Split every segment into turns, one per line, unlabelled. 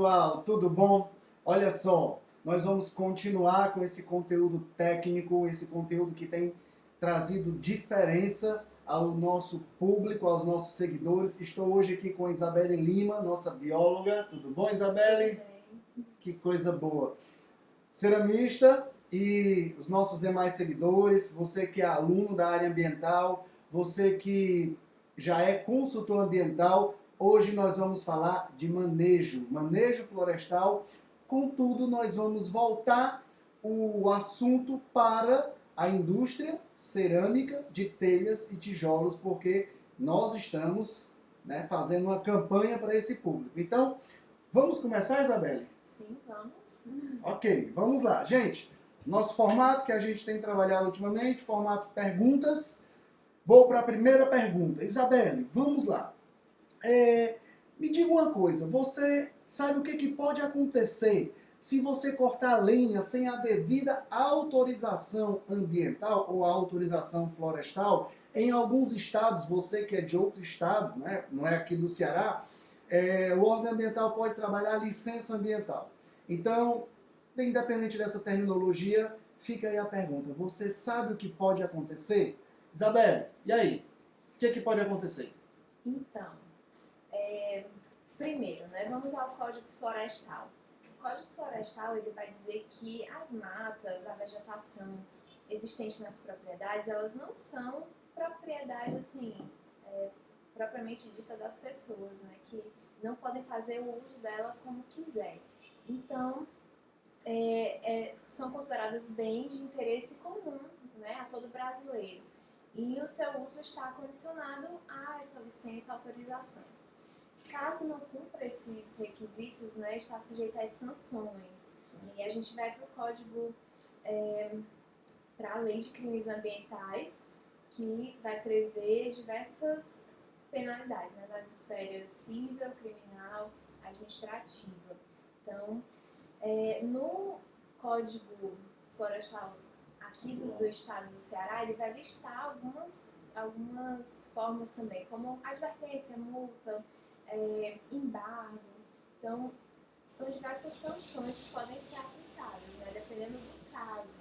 pessoal, tudo bom? Olha só, nós vamos continuar com esse conteúdo técnico, esse conteúdo que tem trazido diferença ao nosso público, aos nossos seguidores. Estou hoje aqui com a Isabelle Lima, nossa bióloga. Tudo bom, Isabelle? Que coisa boa. Ceramista e os nossos demais seguidores, você que é aluno da área ambiental, você que já é consultor ambiental, hoje nós vamos falar de manejo florestal. Contudo, nós vamos voltar o assunto para a indústria cerâmica de telhas e tijolos, porque nós estamos, fazendo uma campanha para esse público. Então, vamos começar, Isabelle?
Sim, vamos.
Ok, vamos lá. Gente, nosso formato que a gente tem trabalhado ultimamente, formato perguntas. Vou para a primeira pergunta. Isabelle, vamos lá. Me diga uma coisa, você sabe o que pode acontecer se você cortar lenha sem a devida autorização ambiental ou autorização florestal? Em alguns estados, você que é de outro estado, não é aqui do Ceará, o órgão ambiental pode trabalhar a licença ambiental. Então, independente dessa terminologia, fica aí a pergunta. Você sabe o que pode acontecer? Isabelle, e aí? O que pode acontecer?
Então, primeiro, vamos ao Código Florestal. O Código Florestal ele vai dizer que as matas, a vegetação existente nas propriedades, elas não são propriedade assim, propriamente dita das pessoas, que não podem fazer o uso dela como quiser. Então, são consideradas bens de interesse comum, a todo brasileiro. E o seu uso está condicionado a essa licença, autorização. Caso não cumpra esses requisitos, está sujeito às sanções. E a gente vai para o código, para a lei de crimes ambientais, que vai prever diversas penalidades, nas esferas civil, criminal, administrativa. Então, no Código Florestal aqui do estado do Ceará, ele vai listar algumas formas também, como advertência, multa, embargo. Então, são diversas sanções que podem ser aplicadas, dependendo do caso.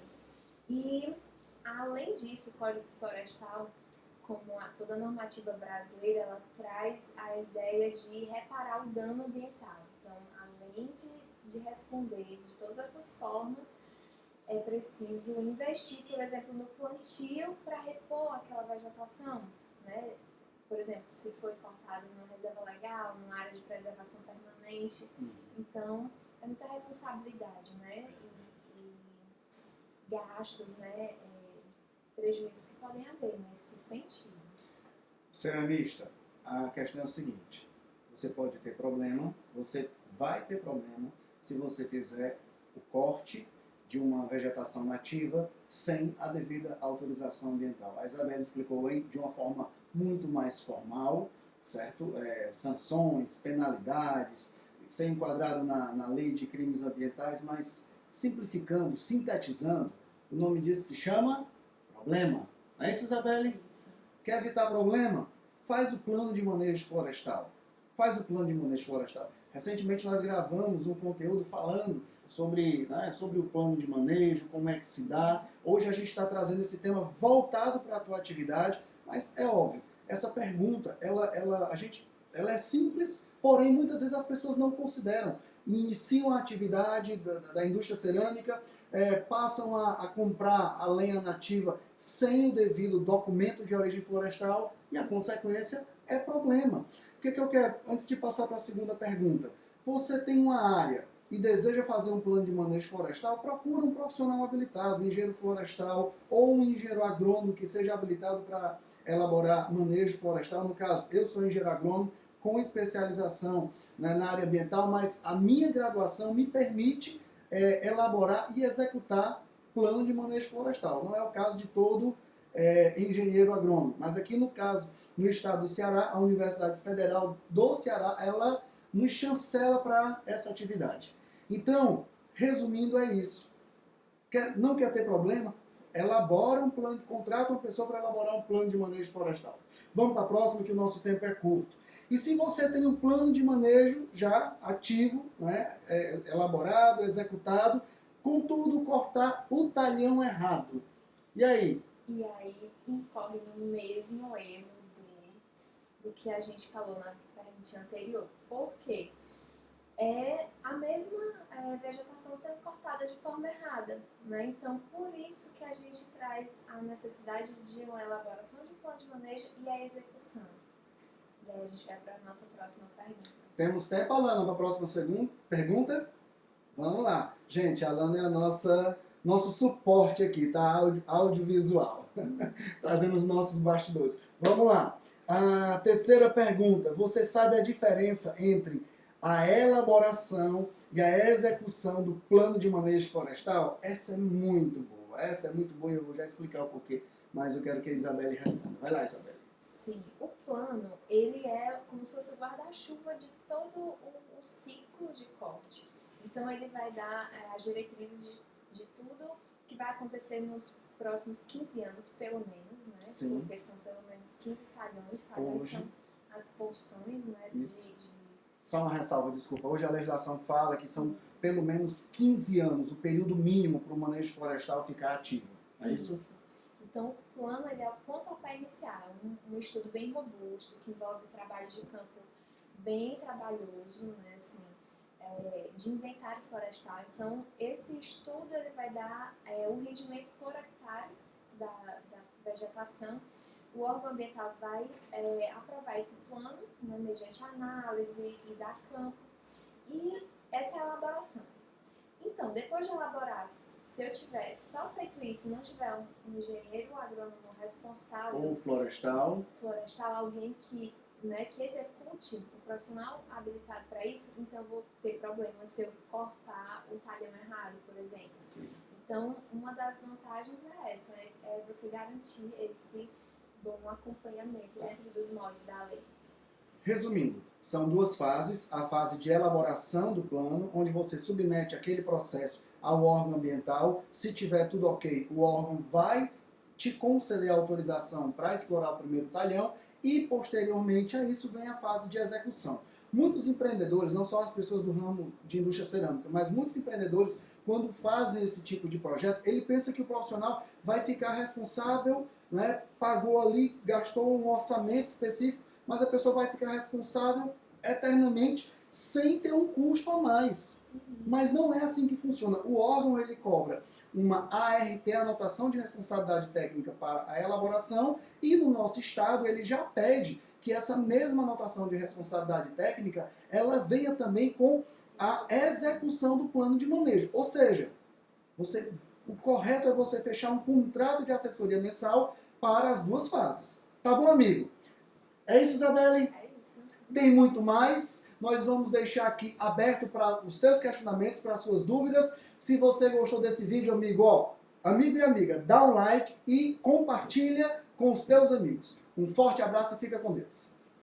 E, além disso, o Código Florestal, como toda a normativa brasileira, ela traz a ideia de reparar o dano ambiental. Então, além de responder de todas essas formas, é preciso investir, por exemplo, no plantio para repor aquela vegetação, Por exemplo, se foi cortado numa reserva legal, numa área de preservação permanente. Então, é muita responsabilidade, e gastos, prejuízos que podem haver nesse sentido.
Ceramista, a questão é o seguinte, você pode ter problema, você vai ter problema se você fizer o corte de uma vegetação nativa sem a devida autorização ambiental. A Isabelle explicou aí de uma forma muito mais formal, certo? Sanções, penalidades, ser enquadrado na lei de crimes ambientais, mas simplificando, sintetizando, o nome disso se chama problema. Não é isso, Isabelle?
Isso.
Quer evitar problema? Faz o plano de manejo florestal. Faz o plano de manejo florestal. Recentemente nós gravamos um conteúdo falando sobre o plano de manejo, como é que se dá. Hoje a gente está trazendo esse tema voltado para a tua atividade, mas é óbvio, essa pergunta, ela é simples, porém muitas vezes as pessoas não consideram. Iniciam a atividade da indústria cerâmica, passam a comprar a lenha nativa sem o devido documento de origem florestal e a consequência é problema. O que eu quero, antes de passar para a segunda pergunta, você tem uma área e deseja fazer um plano de manejo florestal, procura um profissional habilitado, um engenheiro florestal ou um engenheiro agrônomo que seja habilitado para elaborar manejo florestal. No caso, eu sou engenheiro agrônomo com especialização na área ambiental, mas a minha graduação me permite elaborar e executar plano de manejo florestal. Não é o caso de todo engenheiro agrônomo, mas aqui no caso, no estado do Ceará, a Universidade Federal do Ceará, ela nos chancela para essa atividade. Então, resumindo, é isso. Não quer ter problema? Elabora um plano, contrata uma pessoa para elaborar um plano de manejo florestal. Vamos para a próxima, que o nosso tempo é curto. E se você tem um plano de manejo já ativo, né, elaborado, executado, contudo cortar o talhão errado. E aí?
E aí incorre no mesmo erro do que a gente falou na pergunta anterior. Por quê? É a mesma vegetação sendo cortada de forma errada, né? Então, por isso que a gente traz a necessidade de uma elaboração de plano de manejo e a execução. E aí a gente vai para a nossa próxima pergunta.
Temos tempo, Alana, para a próxima pergunta? Vamos lá. Gente, a Alana é a nosso suporte aqui, tá? Audiovisual. Trazendo os nossos bastidores. Vamos lá. A terceira pergunta. Você sabe a diferença entre a elaboração e a execução do plano de manejo florestal? Essa é muito boa. E eu vou já explicar o porquê, mas eu quero que a Isabelle responda. Vai lá, Isabelle.
Sim, o plano, ele é como se fosse o guarda-chuva de todo o ciclo de corte. Então, ele vai dar as diretrizes de tudo que vai acontecer nos próximos 15 anos, pelo menos, né?
Sim.
Porque são pelo menos 15 talhões. Talhões
Hoje.
são as porções, né?
Só uma ressalva, desculpa. Hoje a legislação fala que são pelo menos 15 anos o período mínimo para o manejo florestal ficar ativo. É isso?
Então, o plano ele é o pontapé inicial, um estudo bem robusto, que envolve trabalho de campo bem trabalhoso, né, assim, de inventário florestal. Então, esse estudo ele vai dar o rendimento por hectare da vegetação. O órgão ambiental vai aprovar esse plano, né, mediante análise e dar campo. E essa é a elaboração. Então, depois de elaborar, se eu tiver só feito isso e não tiver um engenheiro agrônomo responsável,
ou florestal,
alguém que execute, um profissional habilitado para isso, então eu vou ter problema se eu cortar o talhão errado, por exemplo. Então, uma das vantagens é essa, é você garantir esse bom acompanhamento dentro dos moldes da lei.
Resumindo, são duas fases. A fase de elaboração do plano, onde você submete aquele processo ao órgão ambiental. Se tiver tudo ok, o órgão vai te conceder a autorização para explorar o primeiro talhão e, posteriormente a isso, vem a fase de execução. Muitos empreendedores, não só as pessoas do ramo de indústria cerâmica, mas muitos empreendedores, quando fazem esse tipo de projeto, ele pensa que o profissional vai ficar responsável, né, pagou ali, gastou um orçamento específico, mas a pessoa vai ficar responsável eternamente sem ter um custo a mais. Mas não é assim que funciona. O órgão ele cobra uma ART, anotação de responsabilidade técnica, para a elaboração, e no nosso estado ele já pede que essa mesma anotação de responsabilidade técnica ela venha também com a execução do plano de manejo. Ou seja, o correto é você fechar um contrato de assessoria mensal para as duas fases. Tá bom, amigo? É isso, Isabelle?
É isso.
Tem muito mais. Nós vamos deixar aqui aberto para os seus questionamentos, para as suas dúvidas. Se você gostou desse vídeo, amigo e amiga, dá um like e compartilha com os teus amigos. Um forte abraço e fica com Deus.